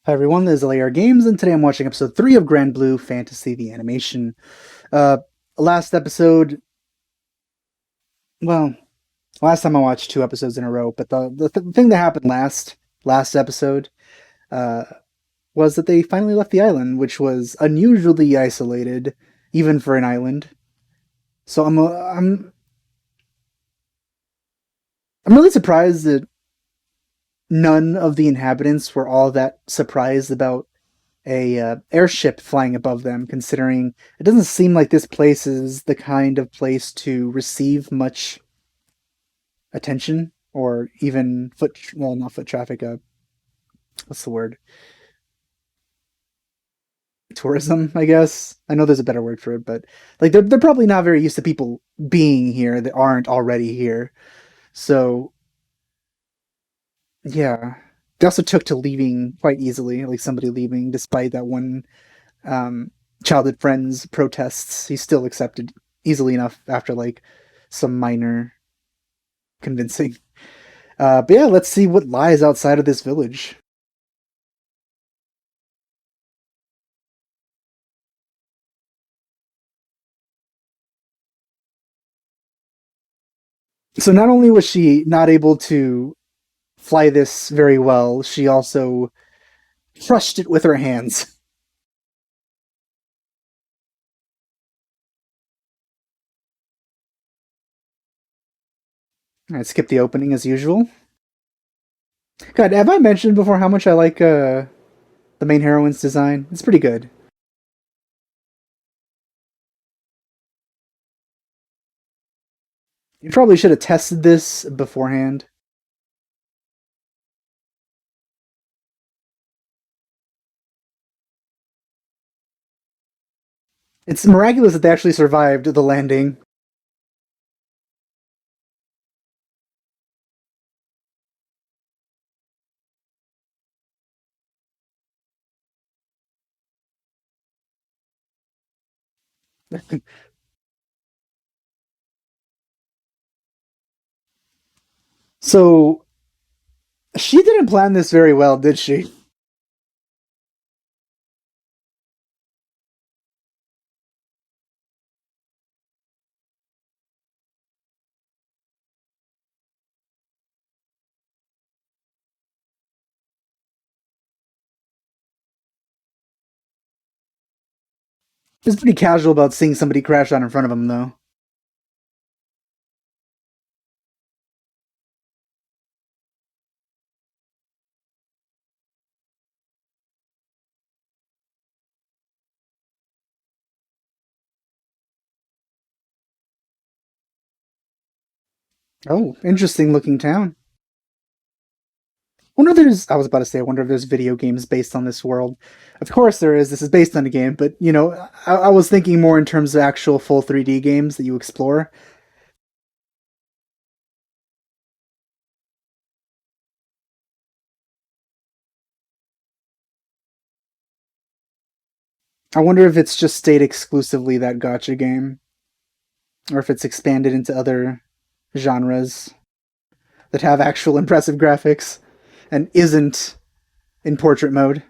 Hi everyone, this is LAR Games, and today I'm watching episode 3 of Granblue Fantasy The Animation. Uh, last episode, well, last time I watched 2 episodes in a row, but the thing that happened last episode uh, was that they finally left the island, which was unusually isolated, even for an island. So I'm really surprised that none of the inhabitants were all that surprised about a airship flying above them, considering it doesn't seem like this place is the kind of place to receive much attention or even not foot traffic. What's the word? Tourism, I guess. I know there's a better word for it, but like they're probably not very used to people being here that aren't already here. So yeah, they also took to leaving quite easily, like somebody leaving despite that one um, childhood friends protests. He's still accepted easily enough after like some minor convincing. But yeah, let's see what lies outside of this village. So not only was she not able to fly this very well, she also crushed it with her hands. I skip the opening as usual. God, have I mentioned before how much I like the main heroine's design? It's pretty good. You probably should have tested this beforehand. It's miraculous that they actually survived the landing. So she didn't plan this very well, did she? She's pretty casual about seeing somebody crash out in front of him, though. Oh, interesting looking town. I was about to say, I wonder if there's video games based on this world. Of course there is. This is based on a game, but I was thinking more in terms of actual full 3D games that you explore. I wonder if it's just stayed exclusively that gotcha game, or if it's expanded into other genres that have actual impressive graphics and isn't in portrait mode.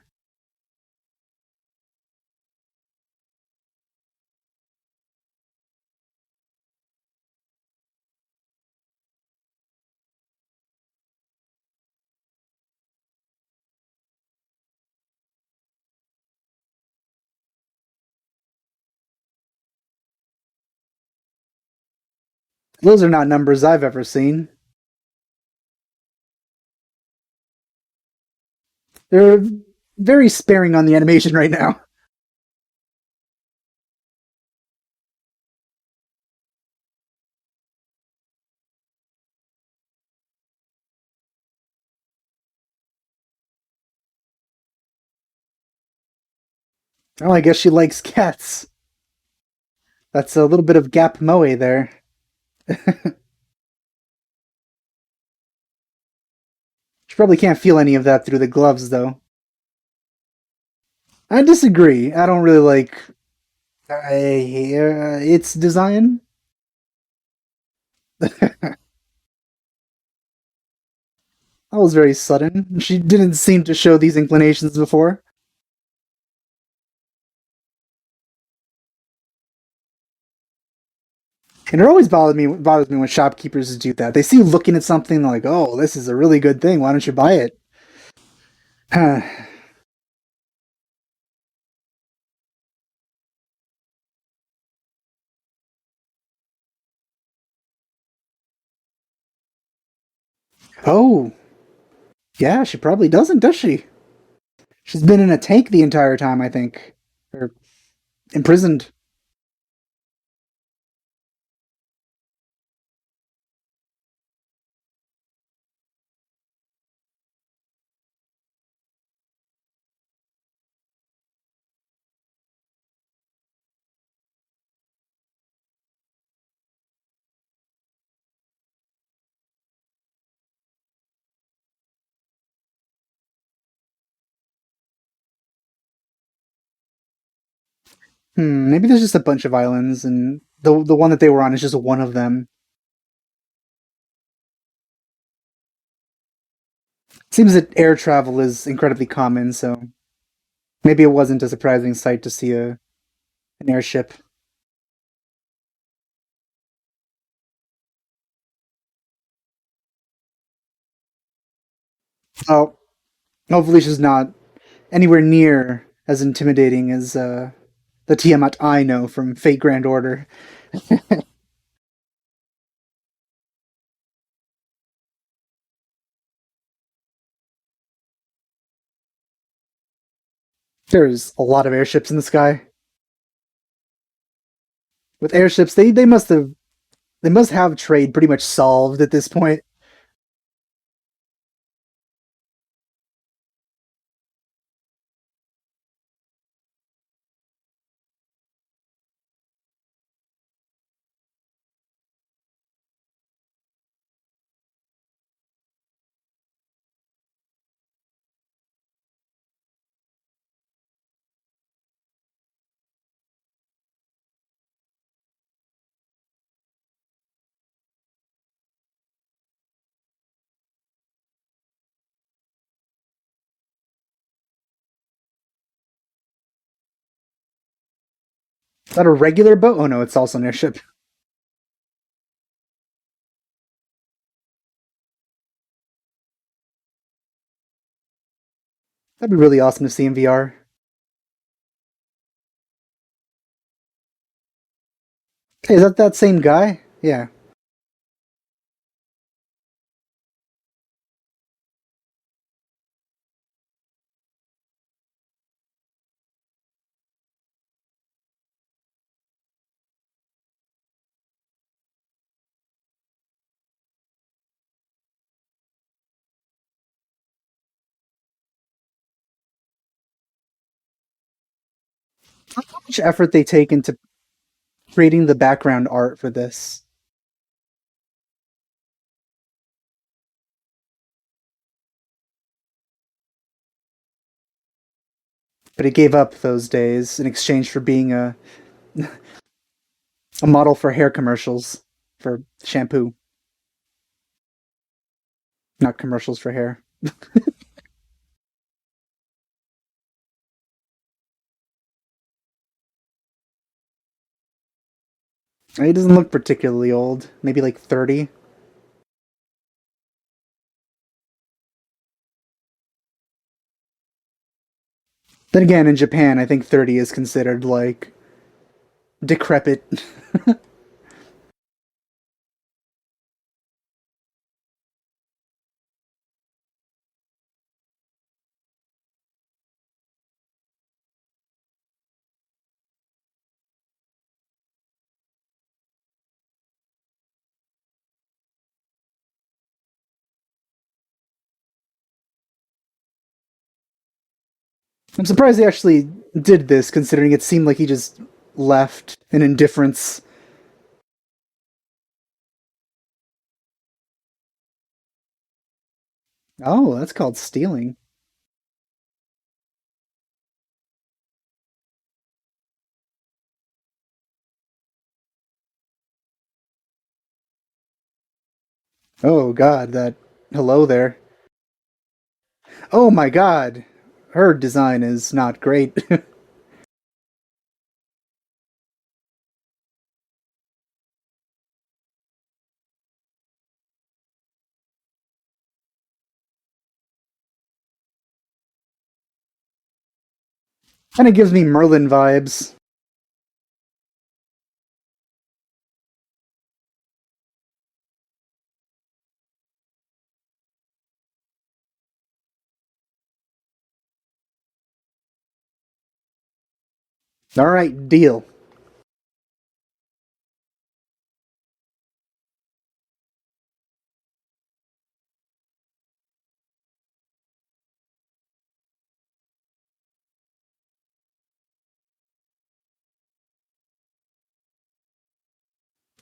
Those are not numbers I've ever seen. They're very sparing on the animation right now. Oh, I guess she likes cats. That's a little bit of gap moe there. She probably can't feel any of that through the gloves, though. I disagree. I don't really like its design. That was very sudden. She didn't seem to show these inclinations before. And it always bothers me when shopkeepers do that. They see you looking at something like, "Oh, this is a really good thing. Why don't you buy it?" Oh, yeah, she probably doesn't, does she? She's been in a tank the entire time, I think, or imprisoned. Maybe there's just a bunch of islands, and the one that they were on is just one of them. Seems that air travel is incredibly common, so maybe it wasn't a surprising sight to see an airship. Oh, hopefully she's not anywhere near as intimidating as the Tiamat I know from Fate Grand Order. There's a lot of airships in the sky. With airships, they must have trade pretty much solved at this point. Is that a regular boat? Oh no, it's also an airship. That'd be really awesome to see in VR. Hey, is that that same guy? Yeah. How much effort they take into creating the background art for this. But he gave up those days in exchange for being a model for hair commercials for shampoo, not commercials for hair. He doesn't look particularly old. Maybe like 30. Then again, in Japan, I think 30 is considered like decrepit. I'm surprised they actually did this, considering it seemed like he just left in indifference. Oh, that's called stealing. Oh God, that hello there. Oh my god, her design is not great. Kind of gives me Merlin vibes. All right, deal.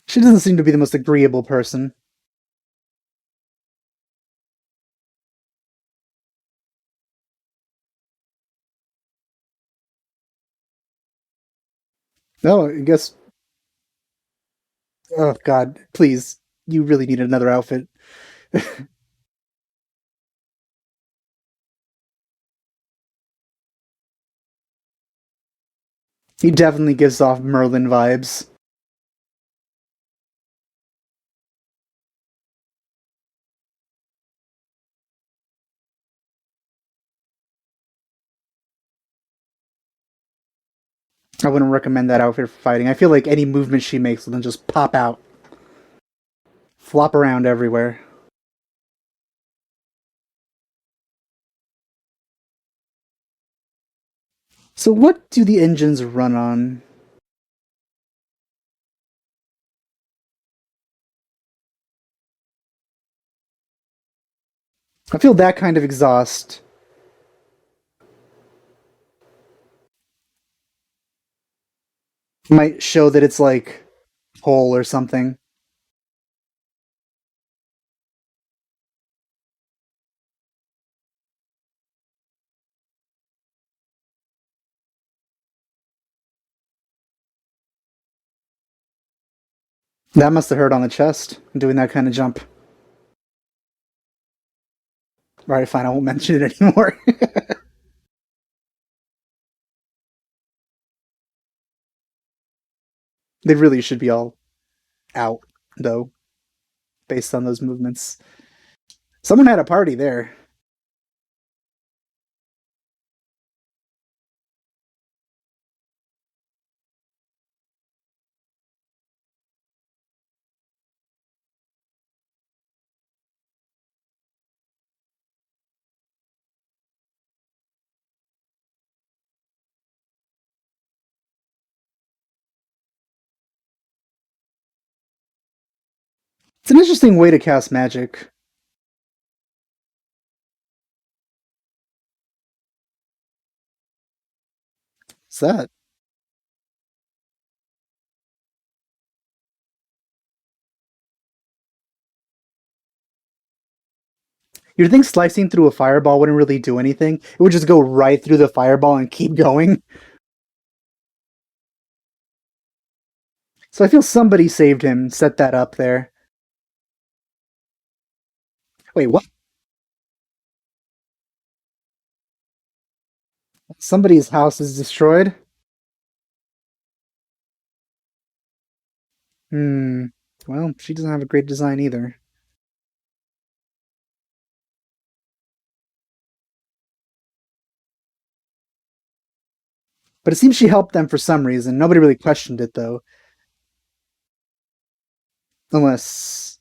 She doesn't seem to be the most agreeable person. No, I guess. Oh god, please. You really need another outfit. He definitely gives off Merlin vibes. I wouldn't recommend that outfit for fighting. I feel like any movement she makes will then just pop out, flop around everywhere. So, what do the engines run on? I feel that kind of exhaust might show that it's like coal or something. That must have hurt on the chest, doing that kind of jump. Alright, fine, I won't mention it anymore. They really should be all out, though, based on those movements. Someone had a party there. It's an interesting way to cast magic. What's that? You'd think slicing through a fireball wouldn't really do anything. It would just go right through the fireball and keep going. So I feel somebody saved him, set that up there. Wait, what? Somebody's house is destroyed? Hmm. Well, she doesn't have a great design either. But it seems she helped them for some reason. Nobody really questioned it, though. Unless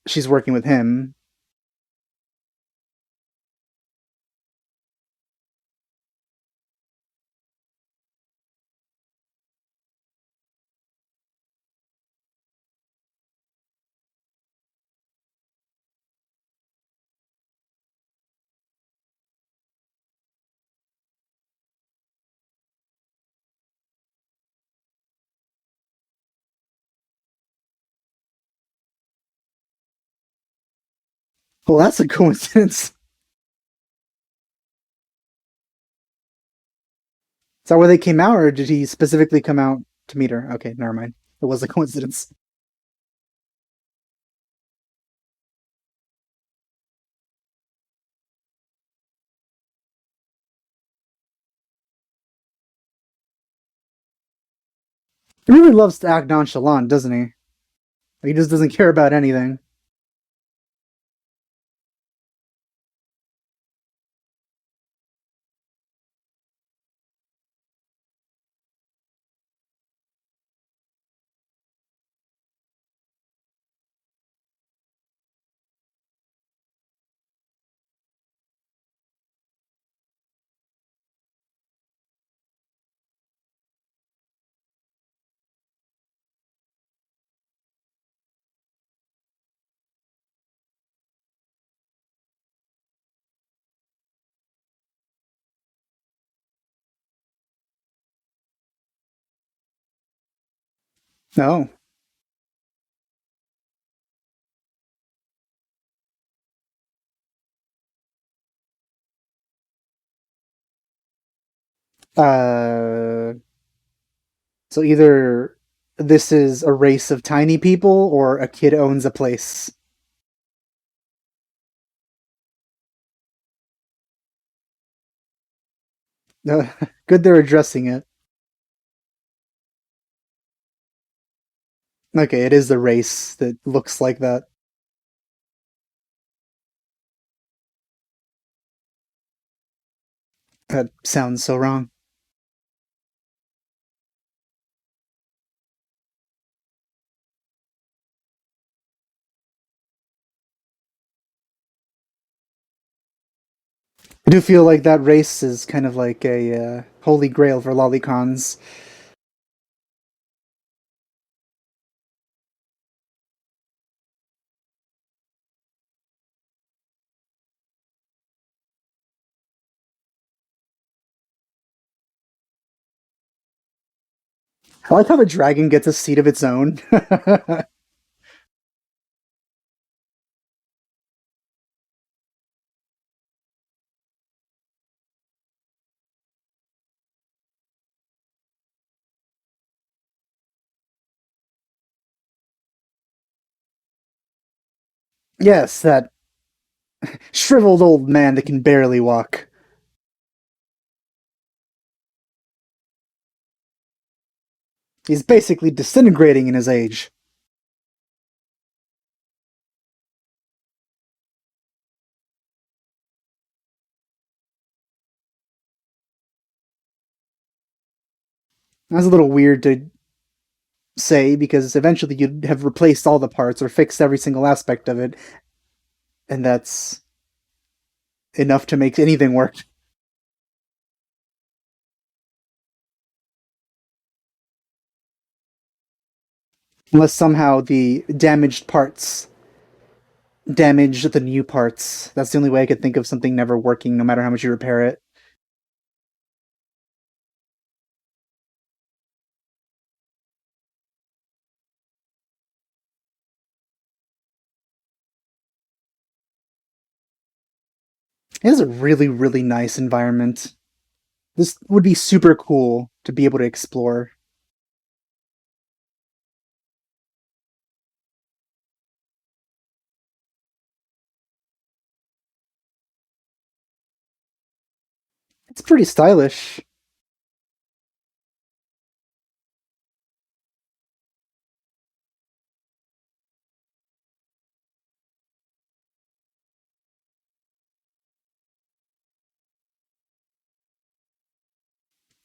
she's working with him. Well, that's a coincidence. Is that where they came out, or did he specifically come out to meet her? Okay, never mind. It was a coincidence. He really loves to act nonchalant, doesn't he? He just doesn't care about anything. No. Uh, so either this is a race of tiny people or a kid owns a place. Uh, Good they're addressing it. Okay, it is the race that looks like that. That sounds so wrong. I do feel like that race is kind of like a holy grail for lolicons. I like how the dragon gets a seat of its own. It Yes, that shriveled old man that can barely walk. He's basically disintegrating in his age. That's a little weird to say because eventually you'd have replaced all the parts or fixed every single aspect of it, and that's enough to make anything work. Unless somehow the damaged parts damage the new parts. That's the only way I could think of something never working, no matter how much you repair it. It is a really, really nice environment. This would be super cool to be able to explore. It's pretty stylish.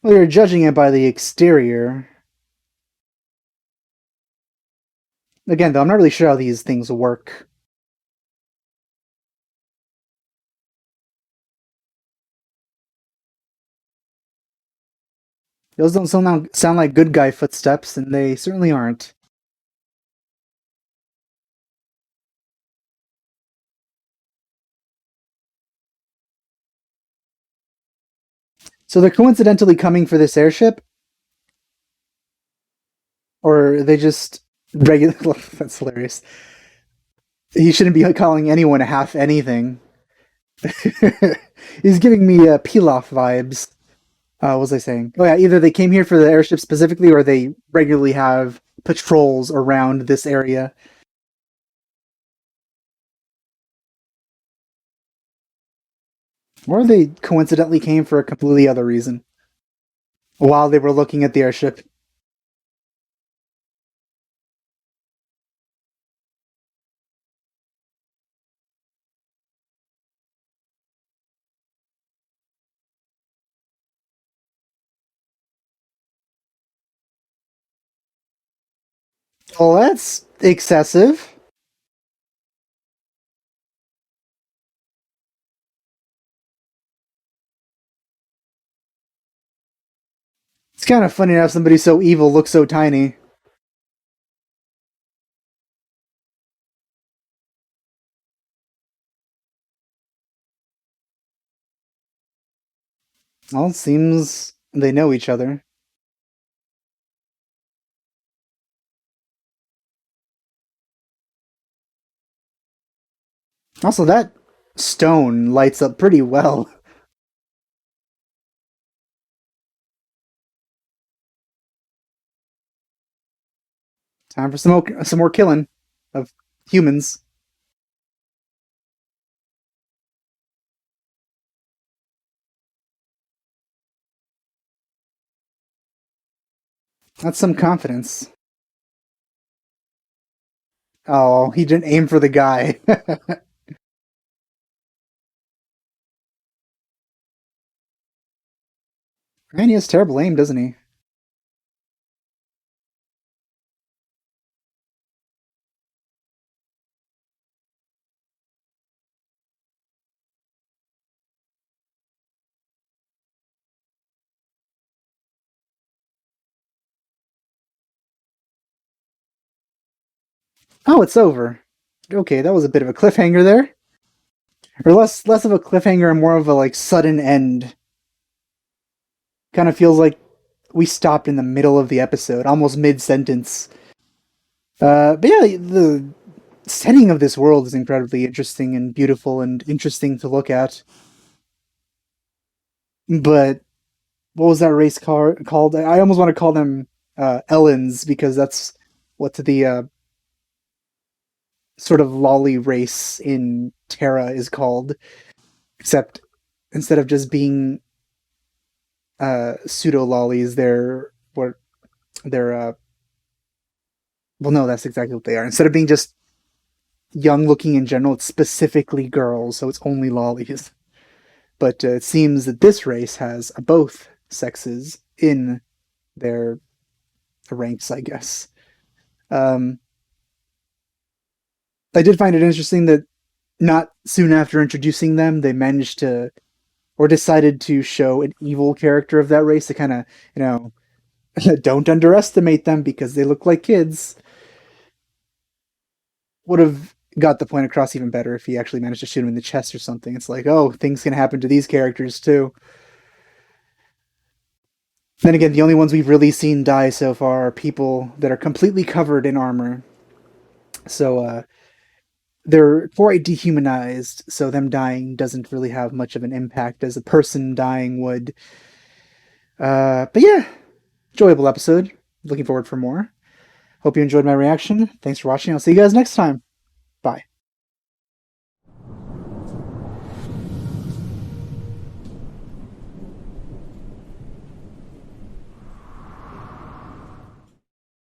Well, you're judging it by the exterior. Again, though, I'm not really sure how these things work. Those don't sound like good guy footsteps, and they certainly aren't. So they're coincidentally coming for this airship, or they just regular. That's hilarious. He shouldn't be calling anyone a half anything. He's giving me Pilaf vibes. What was I saying? Oh yeah, either they came here for the airship specifically, or they regularly have patrols around this area, or they coincidentally came for a completely other reason while they were looking at the airship. Well, that's excessive. It's kind of funny to have somebody so evil look so tiny. Well, it seems they know each other. Also, that stone lights up pretty well. Time for some more killing of humans. That's some confidence. Oh, he didn't aim for the guy. Man, he has terrible aim, doesn't he? Oh, it's over. Okay, that was a bit of a cliffhanger there. Or less of a cliffhanger and more of a like sudden end. Kind of feels like we stopped in the middle of the episode, almost mid sentence. But yeah, the setting of this world is incredibly interesting and beautiful and interesting to look at. But what was that called? I almost want to call them Ellens because that's what the sort of lolly race in Terra is called. Except instead of just being pseudo lollies, they're well, no, that's exactly what they are. Instead of being just young looking in general, it's specifically girls, so it's only lollies. But it seems that this race has both sexes in their ranks, I guess. Um, I did find it interesting that not soon after introducing them, they managed to or decided to show an evil character of that race to kind of, you know, don't underestimate them because they look like kids. Would have got the point across even better if he actually managed to shoot him in the chest or something. It's like, oh, things can happen to these characters too. Then again, the only ones we've really seen die so far are people that are completely covered in armor. So they're quite dehumanized, so them dying doesn't really have much of an impact as a person dying would. But yeah, enjoyable episode. Looking forward for more. Hope you enjoyed my reaction. Thanks for watching. I'll see you guys next time.